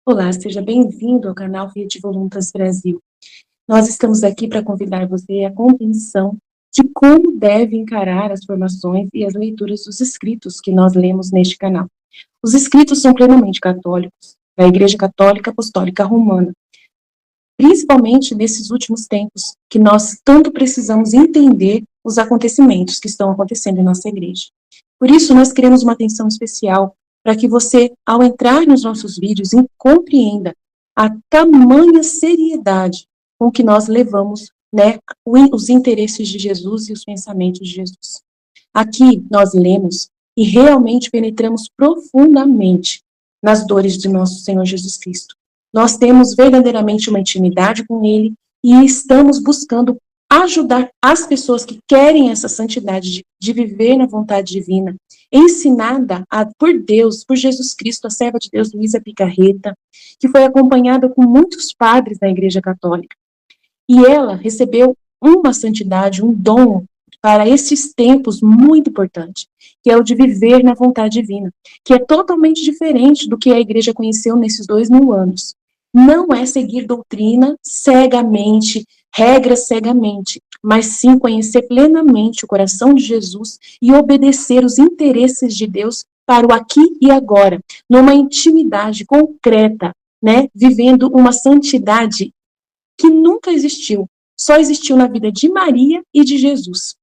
Olá, seja bem-vindo ao canal Fiat Voluntas Brasil. Nós estamos aqui para convidar você à compreensão de como deve encarar as formações e as leituras dos escritos que nós lemos neste canal. Os escritos são plenamente católicos, da Igreja Católica Apostólica Romana, principalmente nesses últimos tempos, que nós tanto precisamos entender os acontecimentos que estão acontecendo em nossa igreja. Por isso, nós queremos uma atenção especial para que você, ao entrar nos nossos vídeos, compreenda a tamanha seriedade com que nós levamos, né, os interesses de Jesus e os pensamentos de Jesus. Aqui nós lemos e realmente penetramos profundamente nas dores de nosso Senhor Jesus Cristo. Nós temos verdadeiramente uma intimidade com Ele e estamos buscando ajudar as pessoas que querem essa santidade de viver na vontade divina, ensinada por Deus, por Jesus Cristo, a serva de Deus, Luísa Picarreta, que foi acompanhada com muitos padres da Igreja Católica. E ela recebeu uma santidade, um dom para esses tempos muito importante, que é o de viver na vontade divina, que é totalmente diferente do que a igreja conheceu nesses 2000 anos. Não é seguir doutrina cegamente, regras cegamente, mas sim conhecer plenamente o coração de Jesus e obedecer os interesses de Deus para o aqui e agora, numa intimidade concreta, né, vivendo uma santidade que nunca existiu, só existiu na vida de Maria e de Jesus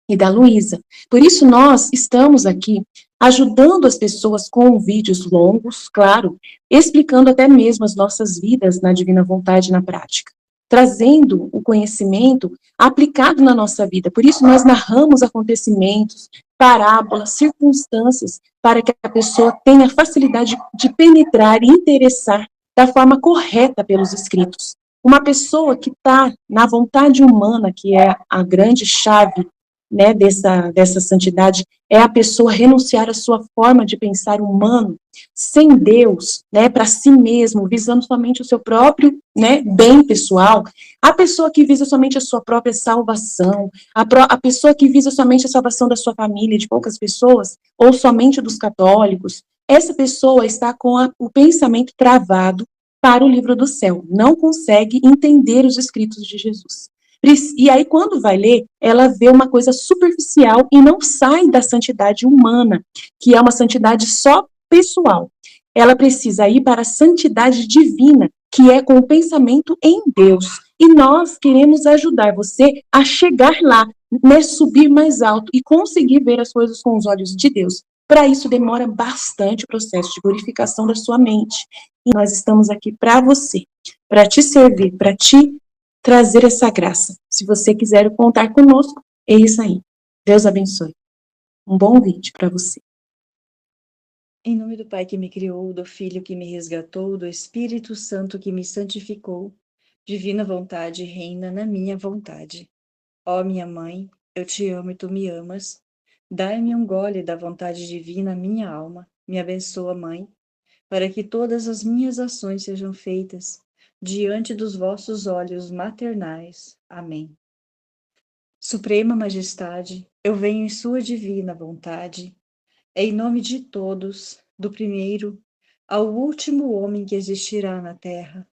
e da Luísa. Por isso nós estamos aqui ajudando as pessoas com vídeos longos, claro, explicando até mesmo as nossas vidas na divina vontade na prática, trazendo o conhecimento aplicado na nossa vida. Por isso nós narramos acontecimentos, parábolas, circunstâncias, para que a pessoa tenha facilidade de penetrar e interessar da forma correta pelos escritos. Uma pessoa que está na vontade humana, que é a grande chave, né, dessa santidade, é a pessoa renunciar à sua forma de pensar humano, sem Deus, né, para si mesmo, visando somente o seu próprio, né, bem pessoal. A pessoa que visa somente a sua própria salvação, a pessoa que visa somente a salvação da sua família, de poucas pessoas, ou somente dos católicos, essa pessoa está com o pensamento travado para o livro do céu, não consegue entender os escritos de Jesus. E aí, quando vai ler, ela vê uma coisa superficial e não sai da santidade humana, que é uma santidade só pessoal. Ela precisa ir para a santidade divina, que é com o pensamento em Deus. E nós queremos ajudar você a chegar lá, né, subir mais alto e conseguir ver as coisas com os olhos de Deus. Para isso, demora bastante o processo de purificação da sua mente. E nós estamos aqui para você, para te servir, para te trazer essa graça. Se você quiser contar conosco, é isso aí. Deus abençoe. Um bom vídeo para você. Em nome do Pai que me criou, do Filho que me resgatou, do Espírito Santo que me santificou, divina vontade reina na minha vontade. Ó minha mãe, eu te amo e tu me amas. Dai-me um gole da vontade divina à minha alma. Me abençoa, Mãe, para que todas as minhas ações sejam feitas diante dos vossos olhos maternais. Amém. Suprema Majestade, eu venho em sua divina vontade, em nome de todos, do primeiro ao último homem que existirá na terra,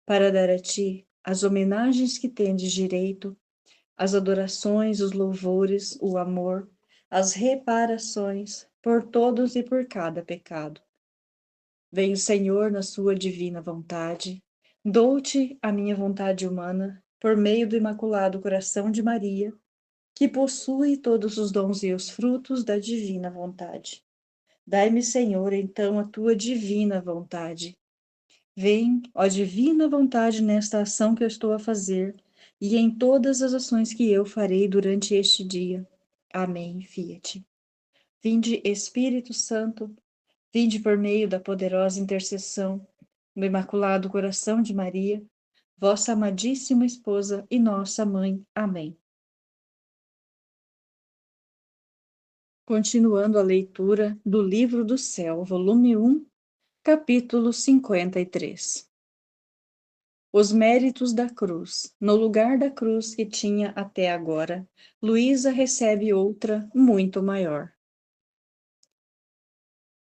para dar a ti as homenagens que tendes direito, as adorações, os louvores, o amor, as reparações por todos e por cada pecado. Venho, Senhor, na sua divina vontade, dou-te a minha vontade humana, por meio do Imaculado Coração de Maria, que possui todos os dons e os frutos da divina vontade. Dai-me, Senhor, então a tua divina vontade. Vem, ó divina vontade, nesta ação que eu estou a fazer e em todas as ações que eu farei durante este dia. Amém. Fiat. Vinde, Espírito Santo, vinde por meio da poderosa intercessão do Imaculado Coração de Maria, vossa amadíssima esposa e nossa mãe. Amém. Continuando a leitura do Livro do Céu, volume 1, capítulo 53. Os méritos da cruz. No lugar da cruz que tinha até agora, Luísa recebe outra muito maior.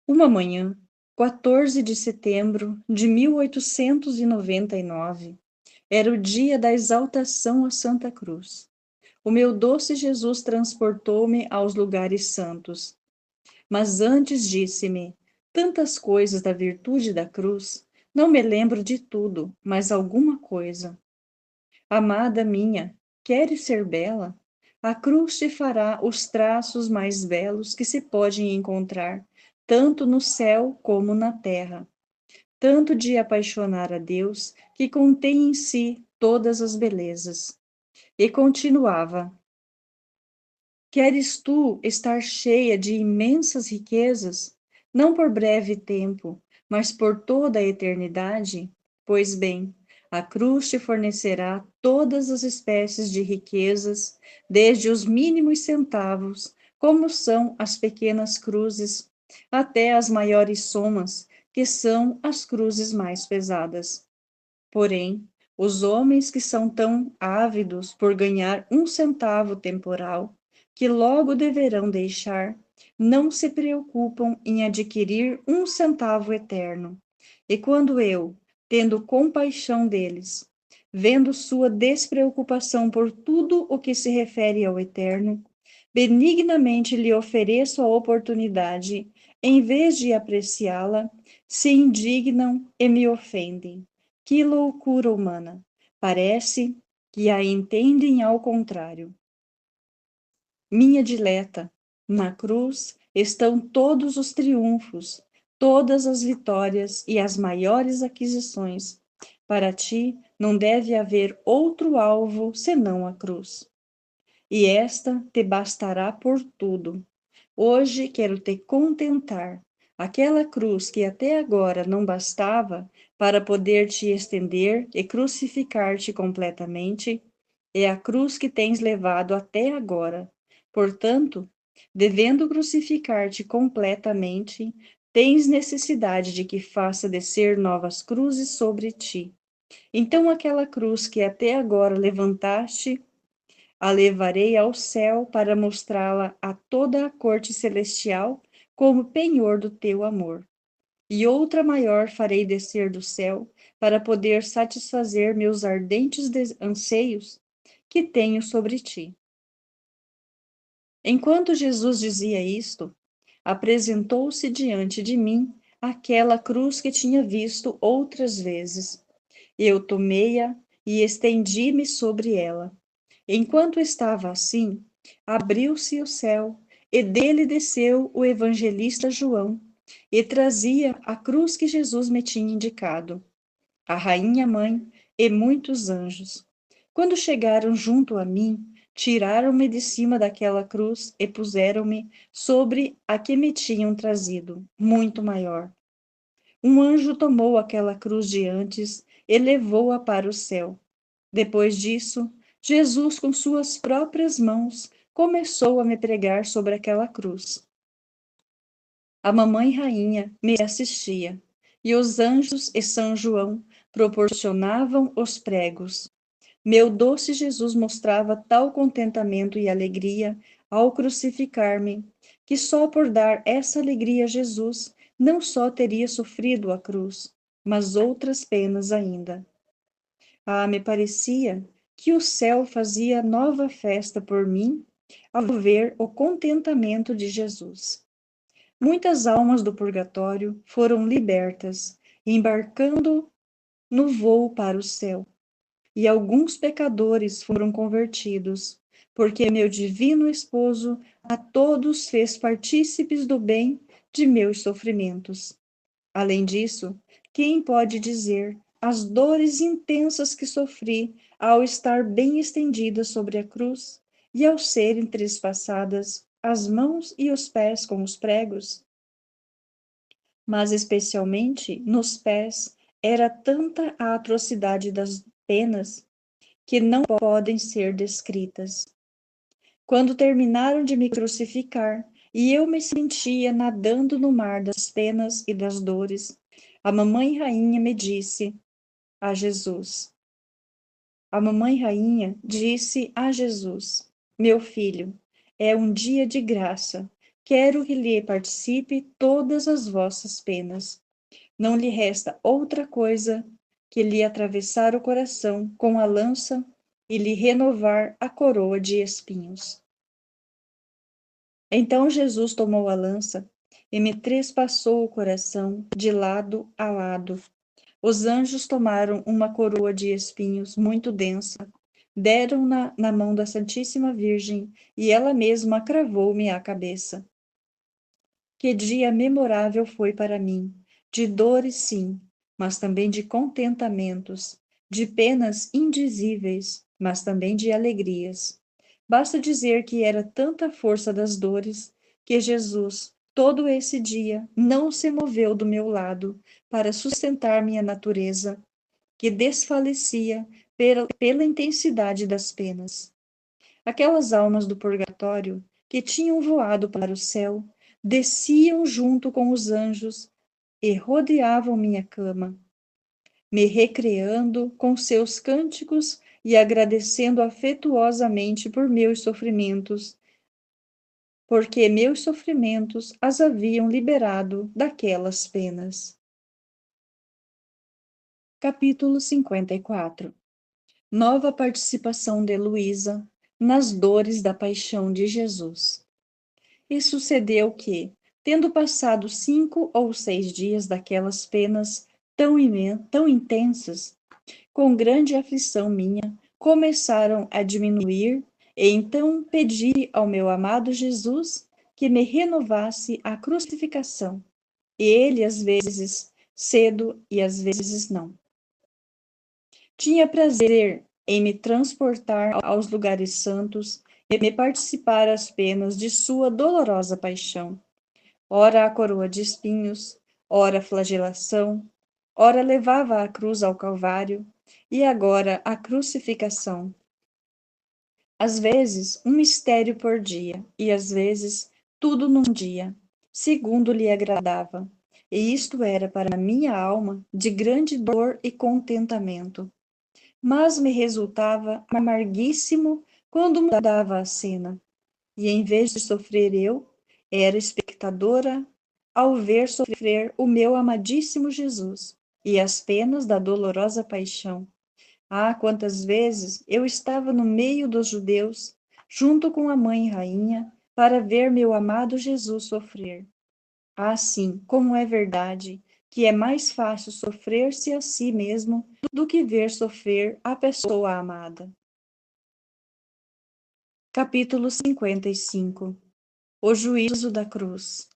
Uma manhã, 14 de setembro de 1899, era o dia da exaltação a Santa Cruz. O meu doce Jesus transportou-me aos lugares santos. Mas antes disse-me tantas coisas da virtude da cruz, não me lembro de tudo, mas alguma coisa. Amada minha, queres ser bela? A cruz te fará os traços mais belos que se podem encontrar, tanto no céu como na terra. Tanto de apaixonar a Deus, que contém em si todas as belezas. E continuava: Queres tu estar cheia de imensas riquezas, não por breve tempo, mas por toda a eternidade? Pois bem, a cruz te fornecerá todas as espécies de riquezas, desde os mínimos centavos, como são as pequenas cruzes, até as maiores somas, que são as cruzes mais pesadas. Porém, os homens que são tão ávidos por ganhar um centavo temporal, que logo deverão deixar, não se preocupam em adquirir um centavo eterno. E quando eu, tendo compaixão deles, vendo sua despreocupação por tudo o que se refere ao eterno, benignamente lhe ofereço a oportunidade, em vez de apreciá-la, se indignam e me ofendem. Que loucura humana! Parece que a entendem ao contrário. Minha dileta, na cruz estão todos os triunfos, todas as vitórias e as maiores aquisições. Para ti não deve haver outro alvo senão a cruz. E esta te bastará por tudo. Hoje quero te contentar. Aquela cruz que até agora não bastava para poder te estender e crucificar-te completamente, é a cruz que tens levado até agora. Portanto, devendo crucificar-te completamente, tens necessidade de que faça descer novas cruzes sobre ti. Então, aquela cruz que até agora levantaste, a levarei ao céu para mostrá-la a toda a corte celestial como penhor do teu amor. E outra maior farei descer do céu para poder satisfazer meus ardentes anseios que tenho sobre ti. Enquanto Jesus dizia isto, apresentou-se diante de mim aquela cruz que tinha visto outras vezes. Eu tomei-a e estendi-me sobre ela. Enquanto estava assim, abriu-se o céu, e dele desceu o evangelista João, e trazia a cruz que Jesus me tinha indicado, a rainha mãe e muitos anjos. Quando chegaram junto a mim, tiraram-me de cima daquela cruz e puseram-me sobre a que me tinham trazido, muito maior. Um anjo tomou aquela cruz de antes e levou-a para o céu. Depois disso, Jesus, com suas próprias mãos, começou a me pregar sobre aquela cruz. A mamãe rainha me assistia, e os anjos e São João proporcionavam os pregos. Meu doce Jesus mostrava tal contentamento e alegria ao crucificar-me, que só por dar essa alegria a Jesus, não só teria sofrido a cruz, mas outras penas ainda. Ah, me parecia que o céu fazia nova festa por mim ao ver o contentamento de Jesus. Muitas almas do purgatório foram libertas, embarcando no voo para o céu, e alguns pecadores foram convertidos, porque meu divino esposo a todos fez partícipes do bem de meus sofrimentos. Além disso, quem pode dizer as dores intensas que sofri ao estar bem estendida sobre a cruz e ao serem trespassadas as mãos e os pés com os pregos? Mas especialmente nos pés era tanta a atrocidade das penas que não podem ser descritas. Quando terminaram de me crucificar e eu me sentia nadando no mar das penas e das dores, a mamãe rainha me disse a Jesus: A mamãe rainha disse a Jesus: Meu filho, é um dia de graça. Quero que lhe participe todas as vossas penas. Não lhe resta outra coisa que lhe atravessar o coração com a lança e lhe renovar a coroa de espinhos. Então Jesus tomou a lança e me trespassou o coração de lado a lado. Os anjos tomaram uma coroa de espinhos muito densa, deram-na na mão da Santíssima Virgem e ela mesma cravou-me a cabeça. Que dia memorável foi para mim, de dores sim, mas também de contentamentos, de penas indizíveis, mas também de alegrias. Basta dizer que era tanta força das dores que Jesus, todo esse dia, não se moveu do meu lado para sustentar minha natureza, que desfalecia pela intensidade das penas. Aquelas almas do purgatório que tinham voado para o céu desciam junto com os anjos e rodeavam minha cama, me recreando com seus cânticos e agradecendo afetuosamente por meus sofrimentos, porque meus sofrimentos as haviam liberado daquelas penas. Capítulo 54. Nova participação de Luísa nas dores da paixão de Jesus. E sucedeu que, tendo passado 5 ou 6 dias daquelas penas tão intensas, com grande aflição minha, começaram a diminuir, e então pedi ao meu amado Jesus que me renovasse a crucificação, e ele às vezes cedo e às vezes não. Tinha prazer em me transportar aos lugares santos e me participar as penas de sua dolorosa paixão. Ora a coroa de espinhos, ora a flagelação, ora levava a cruz ao Calvário, e agora a crucificação. Às vezes, um mistério por dia, e às vezes, tudo num dia, segundo lhe agradava. E isto era para minha alma de grande dor e contentamento. Mas me resultava amarguíssimo quando mudava a cena, e em vez de sofrer eu, era espectadora ao ver sofrer o meu amadíssimo Jesus e as penas da dolorosa paixão. Ah, quantas vezes eu estava no meio dos judeus, junto com a mãe rainha, para ver meu amado Jesus sofrer. Ah, sim, como é verdade que é mais fácil sofrer-se a si mesmo do que ver sofrer a pessoa amada. Capítulo 55. O juízo da cruz.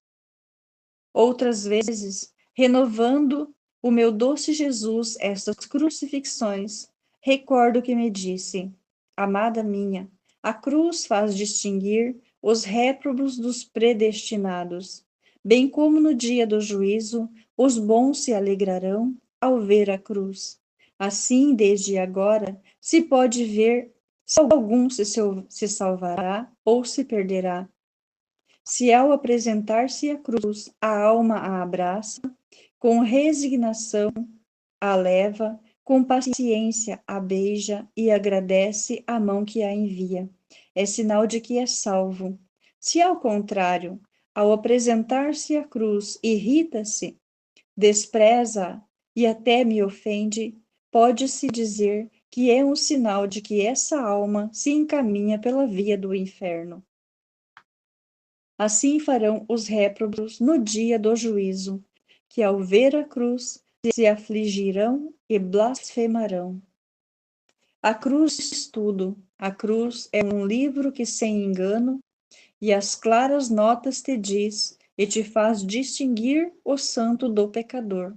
Outras vezes, renovando o meu doce Jesus estas crucifixões, recordo que me disse: Amada minha, a cruz faz distinguir os réprobos dos predestinados, bem como no dia do juízo os bons se alegrarão ao ver a cruz. Assim, desde agora, se pode ver se algum se salvará ou se perderá. Se ao apresentar-se à cruz, a alma a abraça, com resignação a leva, com paciência a beija e agradece a mão que a envia. É sinal de que é salvo. Se ao contrário, ao apresentar-se à cruz, irrita-se, despreza e até me ofende, pode-se dizer que é um sinal de que essa alma se encaminha pela via do inferno. Assim farão os réprobos no dia do juízo, que ao ver a cruz se afligirão e blasfemarão. A cruz diz tudo, a cruz é um livro que sem engano, e as claras notas te diz e te faz distinguir o santo do pecador,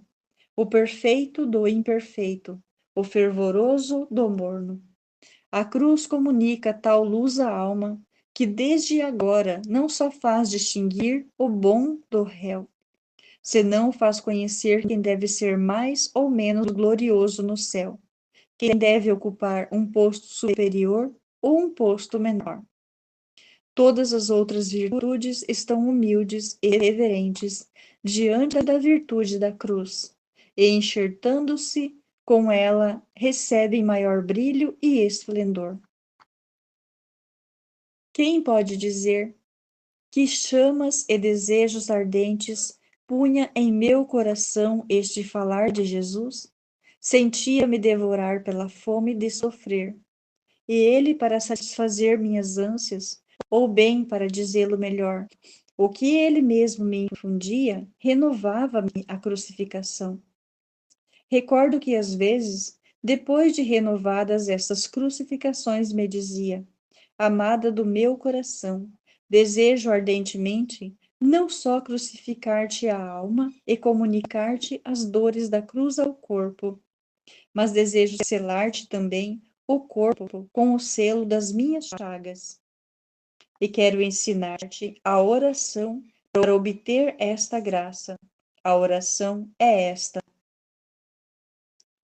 o perfeito do imperfeito, o fervoroso do morno. A cruz comunica tal luz à alma, que desde agora não só faz distinguir o bom do réu, senão faz conhecer quem deve ser mais ou menos glorioso no céu, quem deve ocupar um posto superior ou um posto menor. Todas as outras virtudes estão humildes e reverentes diante da virtude da cruz, e enxertando-se com ela recebem maior brilho e esplendor. Quem pode dizer que chamas e desejos ardentes punha em meu coração este falar de Jesus? Sentia-me devorar pela fome de sofrer, e ele para satisfazer minhas ânsias, ou bem para dizê-lo melhor, o que ele mesmo me infundia, renovava-me a crucificação. Recordo que às vezes, depois de renovadas essas crucificações, me dizia: amada do meu coração, desejo ardentemente não só crucificar-te a alma e comunicar-te as dores da cruz ao corpo, mas desejo selar-te também o corpo com o selo das minhas chagas. E quero ensinar-te a oração para obter esta graça. A oração é esta: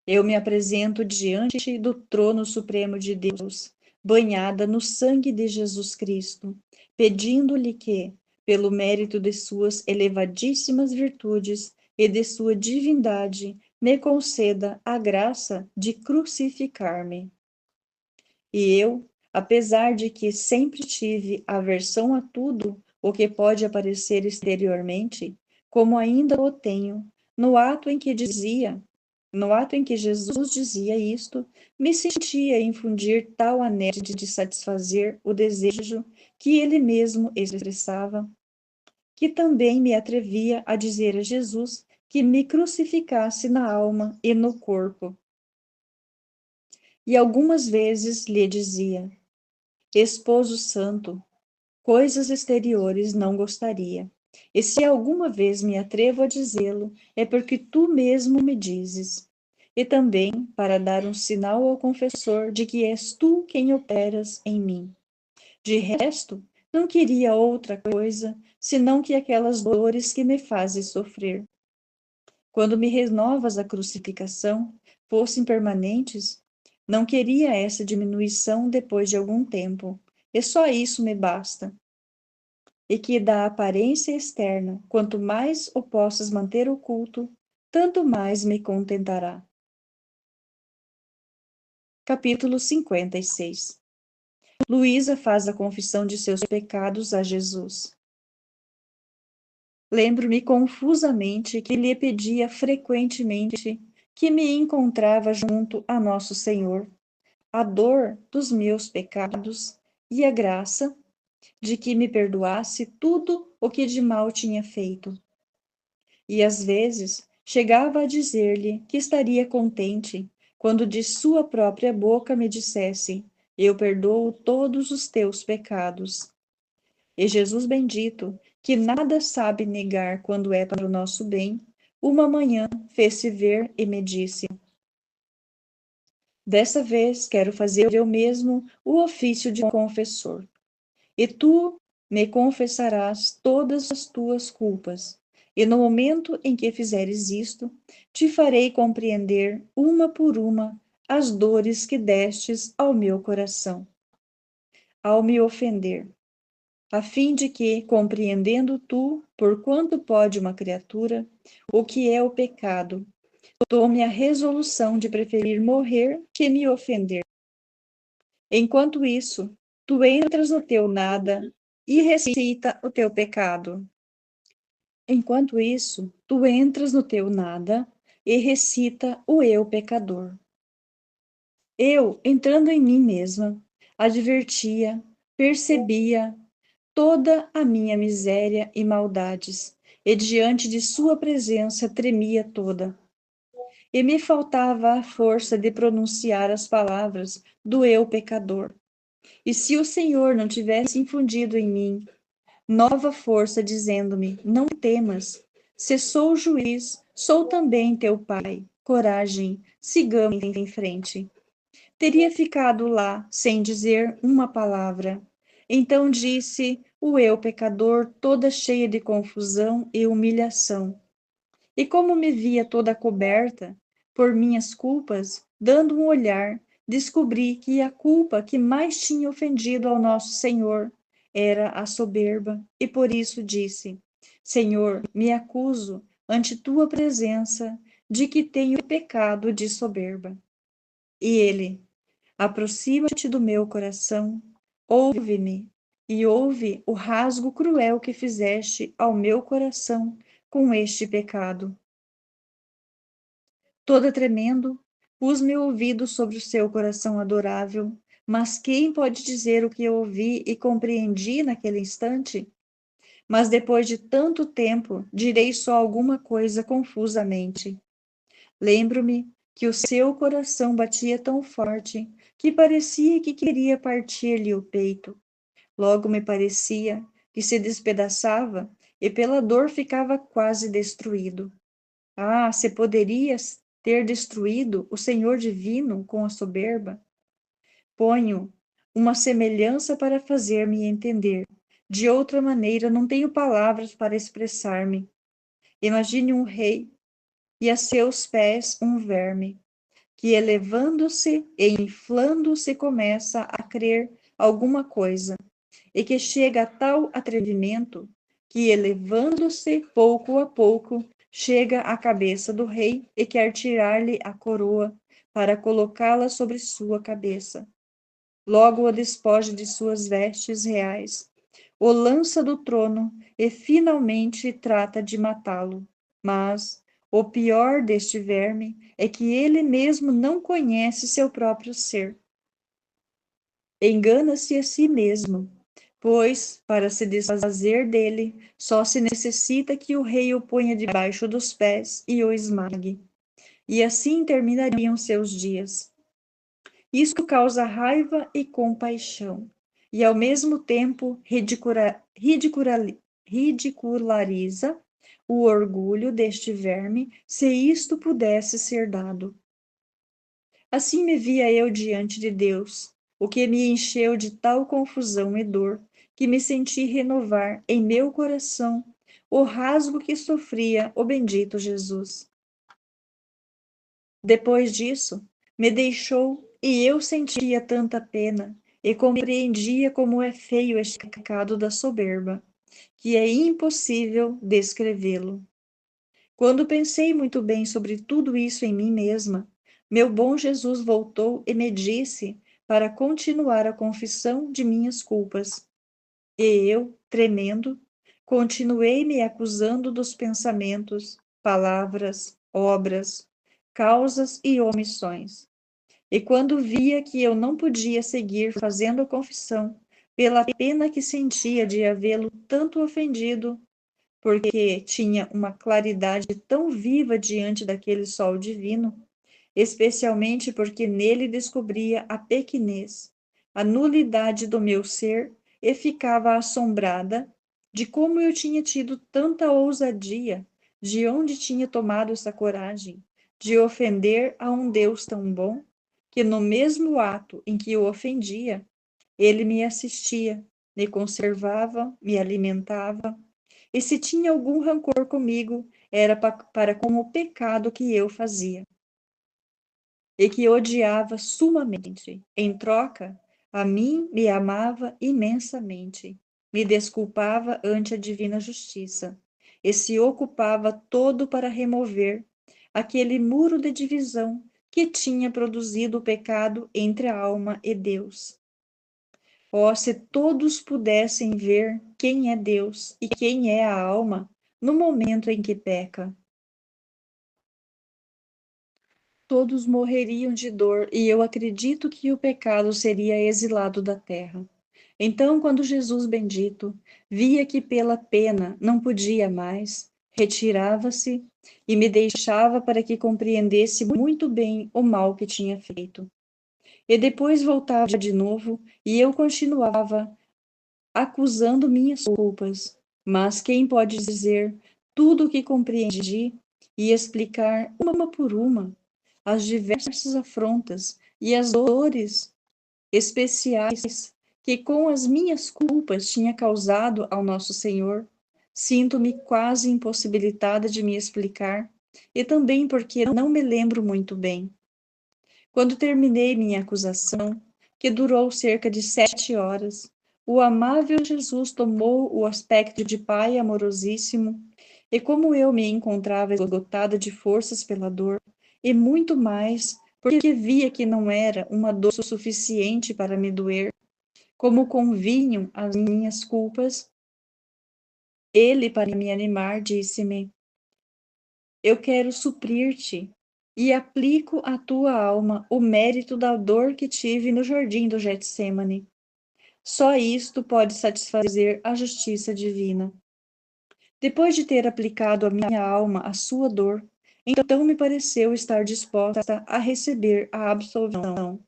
eu me apresento diante do trono supremo de Deus, banhada no sangue de Jesus Cristo, pedindo-lhe que, pelo mérito de suas elevadíssimas virtudes e de sua divindade, me conceda a graça de crucificar-me. E eu, apesar de que sempre tive aversão a tudo o que pode aparecer exteriormente, como ainda o tenho, no ato em que Jesus dizia isto, me sentia infundir tal anelo de satisfazer o desejo que ele mesmo expressava, que também me atrevia a dizer a Jesus que me crucificasse na alma e no corpo. E algumas vezes lhe dizia: Esposo santo, coisas exteriores não gostaria. E se alguma vez me atrevo a dizê-lo, é porque tu mesmo me dizes. E também para dar um sinal ao confessor de que és tu quem operas em mim. De resto, não queria outra coisa, senão que aquelas dores que me fazem sofrer, quando me renovas a crucificação, fossem permanentes, não queria essa diminuição depois de algum tempo, e só isso me basta. E que da aparência externa, quanto mais o possas manter oculto, tanto mais me contentará. Capítulo 56. Luísa faz a confissão de seus pecados a Jesus. Lembro-me confusamente que lhe pedia frequentemente que me encontrava junto a Nosso Senhor, a dor dos meus pecados e a graça de que me perdoasse tudo o que de mal tinha feito. E às vezes chegava a dizer-lhe que estaria contente quando de sua própria boca me dissesse: eu perdoo todos os teus pecados. E Jesus bendito, que nada sabe negar quando é para o nosso bem, uma manhã fez-se ver e me disse: dessa vez quero fazer eu mesmo o ofício de confessor, e tu me confessarás todas as tuas culpas, e no momento em que fizeres isto, te farei compreender uma por uma as dores que destes ao meu coração, ao me ofender, a fim de que, compreendendo tu, por quanto pode uma criatura, o que é o pecado, tome a resolução de preferir morrer que me ofender. Enquanto isso, tu entras no teu nada e recita o teu pecado. Enquanto isso, tu entras no teu nada e recita o eu pecador. Eu, entrando em mim mesma, advertia, percebia toda a minha miséria e maldades, e diante de sua presença tremia toda. E me faltava a força de pronunciar as palavras do eu pecador. E se o Senhor não tivesse infundido em mim nova força, dizendo-me: não temas, se sou juiz, sou também teu pai, coragem, sigamos em frente. Teria ficado lá sem dizer uma palavra. Então disse o eu pecador, toda cheia de confusão e humilhação. E como me via toda coberta por minhas culpas, dando um olhar, descobri que a culpa que mais tinha ofendido ao nosso Senhor era a soberba, e por isso disse: Senhor, me acuso ante tua presença de que tenho pecado de soberba. E ele: aproxima-te do meu coração, ouve-me, e ouve o rasgo cruel que fizeste ao meu coração com este pecado. Toda tremendo, pus meu ouvido sobre o seu coração adorável, mas quem pode dizer o que eu ouvi e compreendi naquele instante? Mas depois de tanto tempo, direi só alguma coisa confusamente. Lembro-me que o seu coração batia tão forte que parecia que queria partir-lhe o peito. Logo me parecia que se despedaçava e pela dor ficava quase destruído. Ah, se poderias ter destruído o Senhor divino com a soberba? Ponho uma semelhança para fazer-me entender. De outra maneira, não tenho palavras para expressar-me. Imagine um rei e a seus pés um verme, que elevando-se e inflando-se começa a crer alguma coisa, e que chega a tal atrevimento que, elevando-se pouco a pouco, chega à cabeça do rei e quer tirar-lhe a coroa para colocá-la sobre sua cabeça. Logo o despoja de suas vestes reais, o lança do trono e finalmente trata de matá-lo. Mas o pior deste verme é que ele mesmo não conhece seu próprio ser. Engana-se a si mesmo, pois, para se desfazer dele, só se necessita que o rei o ponha debaixo dos pés e o esmague. E assim terminariam seus dias. Isso causa raiva e compaixão, e ao mesmo tempo ridiculariza o orgulho deste verme, se isto pudesse ser dado. Assim me via eu diante de Deus, o que me encheu de tal confusão e dor, que me senti renovar em meu coração o rasgo que sofria o bendito Jesus. Depois disso, me deixou e eu sentia tanta pena e compreendia como é feio este pecado da soberba, que é impossível descrevê-lo. Quando pensei muito bem sobre tudo isso em mim mesma, meu bom Jesus voltou e me disse para continuar a confissão de minhas culpas. E eu, tremendo, continuei me acusando dos pensamentos, palavras, obras, causas e omissões. E quando via que eu não podia seguir fazendo a confissão, pela pena que sentia de havê-lo tanto ofendido, porque tinha uma claridade tão viva diante daquele sol divino, especialmente porque nele descobria a pequenez, a nulidade do meu ser e ficava assombrada de como eu tinha tido tanta ousadia, de onde tinha tomado essa coragem de ofender a um Deus tão bom, que no mesmo ato em que o ofendia, ele me assistia, me conservava, me alimentava, e se tinha algum rancor comigo, era para com o pecado que eu fazia e que odiava sumamente. Em troca, a mim me amava imensamente, me desculpava ante a divina justiça, e se ocupava todo para remover aquele muro de divisão que tinha produzido o pecado entre a alma e Deus. Oh, se todos pudessem ver quem é Deus e quem é a alma no momento em que peca, todos morreriam de dor, e eu acredito que o pecado seria exilado da terra. Então, quando Jesus bendito via que pela pena não podia mais, retirava-se e me deixava para que compreendesse muito bem o mal que tinha feito. E depois voltava de novo, e eu continuava acusando minhas culpas. Mas quem pode dizer tudo o que compreendi e explicar uma por uma as diversas afrontas e as dores especiais que com as minhas culpas tinha causado ao nosso Senhor? Sinto-me quase impossibilitada de me explicar, e também porque não me lembro muito bem. Quando terminei minha acusação, que durou cerca de 7 horas, o amável Jesus tomou o aspecto de Pai amorosíssimo E como eu me encontrava esgotada de forças pela dor, e muito mais, porque via que não era uma dor suficiente para me doer, como convinham as minhas culpas, ele, para me animar, disse-me: Eu quero suprir-te, e aplico à tua alma o mérito da dor que tive no jardim do Getsêmani. Só isto pode satisfazer a justiça divina. Depois de ter aplicado à minha alma a sua dor, então me pareceu estar disposta a receber a absolvição.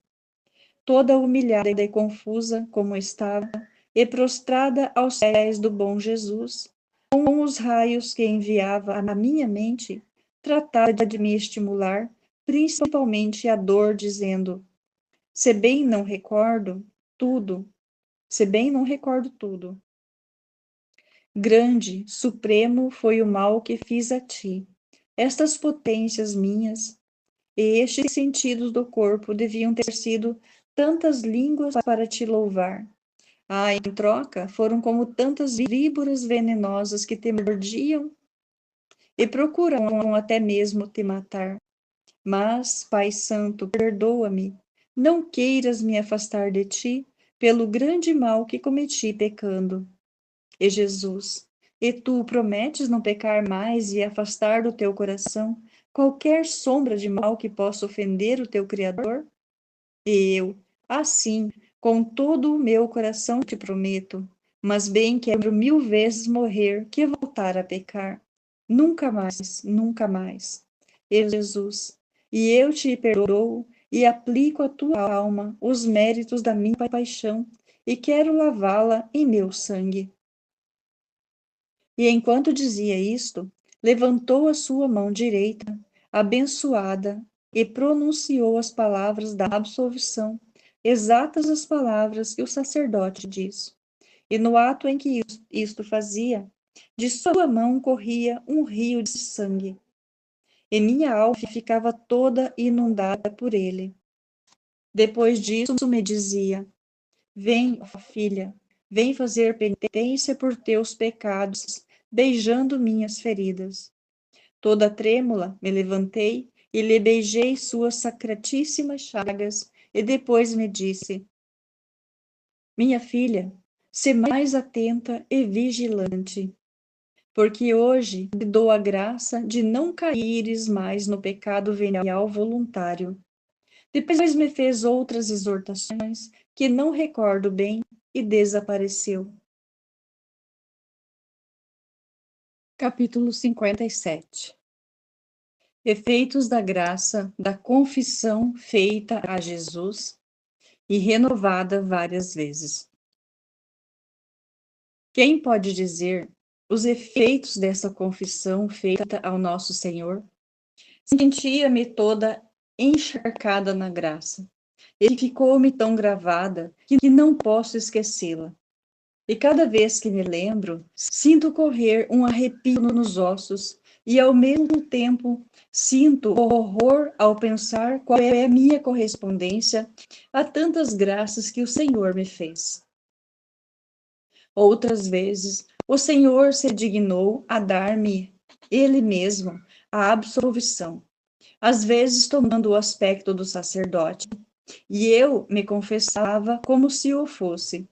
Toda humilhada e confusa como estava, e prostrada aos pés do bom Jesus, com os raios que enviava à minha mente, tratava de me estimular, principalmente a dor, dizendo: se bem não recordo tudo, se bem não recordo tudo, grande, supremo foi o mal que fiz a ti. Estas potências minhas e estes sentidos do corpo deviam ter sido tantas línguas para te louvar. Em troca, foram como tantas víboras venenosas que te mordiam e procuram até mesmo te matar. Mas, Pai Santo, perdoa-me. Não queiras me afastar de ti pelo grande mal que cometi pecando. E Jesus, e tu prometes não pecar mais e afastar do teu coração qualquer sombra de mal que possa ofender o teu Criador? E eu, assim, com todo o meu coração te prometo, mas bem quero 1000 vezes morrer que voltar a pecar. Nunca mais, nunca mais. E Jesus, e eu te perdoo e aplico à tua alma os méritos da minha paixão e quero lavá-la em meu sangue. E enquanto dizia isto, levantou a sua mão direita, abençoada, e pronunciou as palavras da absolvição, exatas as palavras que o sacerdote diz. E no ato em que isto fazia, de sua mão corria um rio de sangue, e minha alma ficava toda inundada por ele. Depois disso me dizia: Vem, ó filha, vem fazer penitência por teus pecados, beijando minhas feridas. Toda trêmula, me levantei e lhe beijei suas sacratíssimas chagas, e depois me disse: Minha filha, sê mais atenta e vigilante, porque hoje te dou a graça de não caíres mais no pecado venial voluntário. Depois me fez outras exortações que não recordo bem e desapareceu. Capítulo 57. Efeitos da graça da confissão feita a Jesus e renovada várias vezes. Quem pode dizer os efeitos dessa confissão feita ao nosso Senhor? Sentia-me toda encharcada na graça, e ficou-me tão gravada que não posso esquecê-la. E cada vez que me lembro, sinto correr um arrepio nos ossos e, ao mesmo tempo, sinto horror ao pensar qual é a minha correspondência a tantas graças que o Senhor me fez. Outras vezes, o Senhor se dignou a dar-me, Ele mesmo, a absolvição, às vezes tomando o aspecto do sacerdote, e eu me confessava como se o fosse.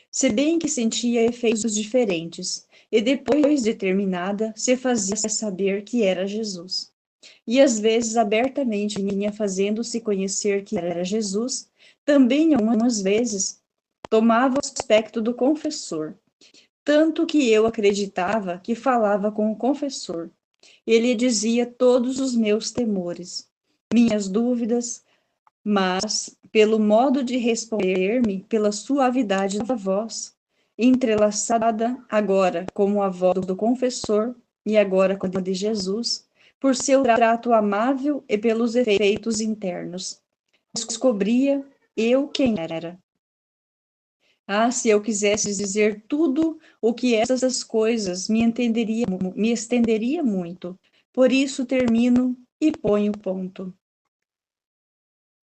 Se bem que sentia efeitos diferentes, e depois de terminada, se fazia saber que era Jesus. E às vezes abertamente vinha fazendo-se conhecer que era Jesus, também algumas vezes tomava o aspecto do confessor, tanto que eu acreditava que falava com o confessor. Ele dizia todos os meus temores, minhas dúvidas, mas, pelo modo de responder-me, pela suavidade da voz, entrelaçada agora como a voz do confessor e agora com a de Jesus, por seu trato amável e pelos efeitos internos, descobria eu quem era. Se eu quisesse dizer tudo o que essas coisas me estenderia muito. Por isso termino e ponho ponto.